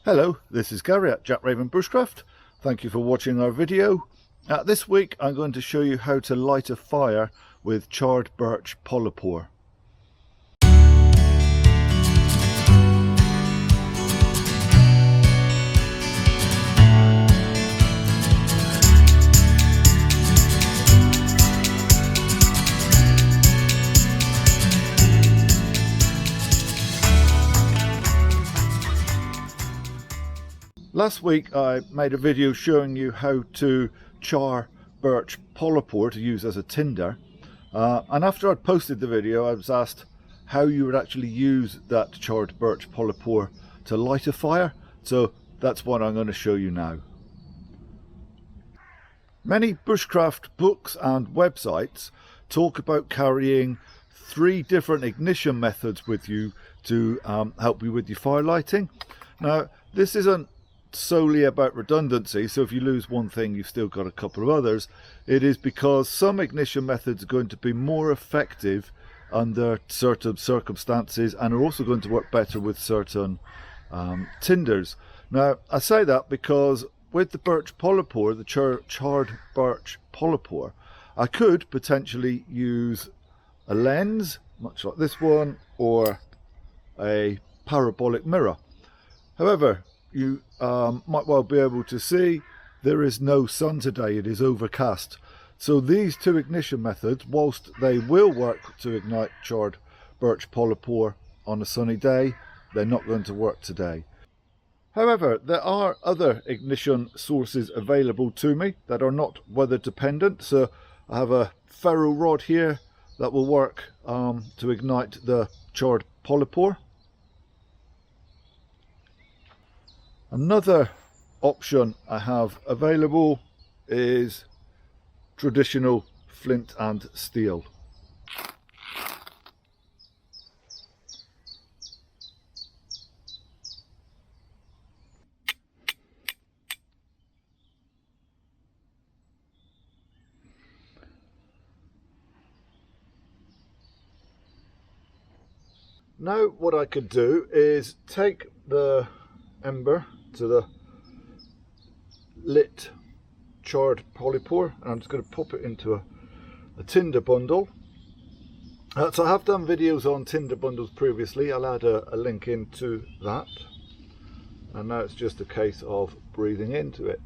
Hello, this is Gary at Jack Raven Bushcraft. Thank you for watching our video. This week I'm going to show you how to light a fire with charred birch polypore. Last week I made a video showing you how to char birch polypore to use as a tinder, and after I'd posted the video I was asked how you would actually use that charred birch polypore to light a fire, so that's what I'm going to show you now. Many bushcraft books and websites talk about carrying 3 different ignition methods with you to help you with your fire lighting. Now this isn't solely about redundancy, so if you lose one thing you've still got a couple of others. It is because some ignition methods are going to be more effective under certain circumstances and are also going to work better with certain tinders. Now I say that because with the birch polypore, the charred birch polypore, I could potentially use a lens much like this one or a parabolic mirror. However, you might well be able to see there is no sun today, it is overcast. So these 2 ignition methods, whilst they will work to ignite charred birch polypore on a sunny day, they're not going to work today. However, there are other ignition sources available to me that are not weather dependent. So I have a ferro rod here that will work to ignite the charred polypore. Another option I have available is traditional flint and steel. Now what I could do is take the ember to the lit charred polypore, and I'm just going to pop it into a Tinder Bundle. So I have done videos on Tinder Bundles previously. I'll add a link into that, and now it's just a case of breathing into it.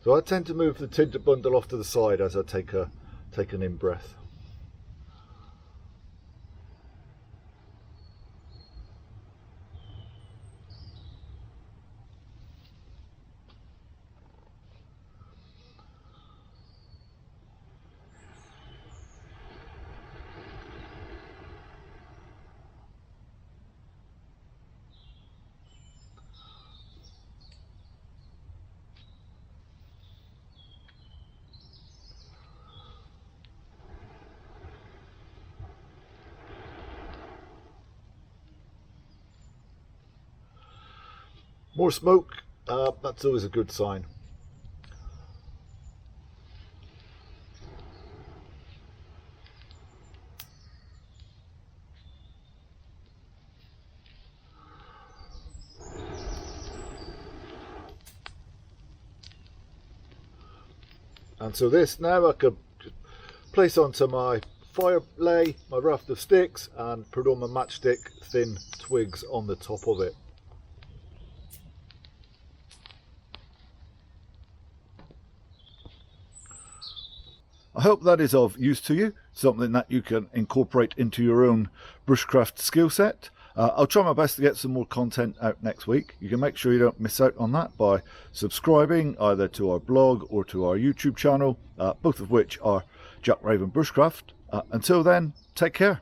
So I tend to move the Tinder Bundle off to the side as I take an in-breath. More smoke, that's always a good sign. And so this now I could place onto my fire lay, my raft of sticks, and put on my matchstick thin twigs on the top of it. I hope that is of use to you, something that you can incorporate into your own bushcraft skill set. I'll try my best to get some more content out next week. You can make sure you don't miss out on that by subscribing either to our blog or to our YouTube channel, both of which are Jack Raven Bushcraft. Until then, take care.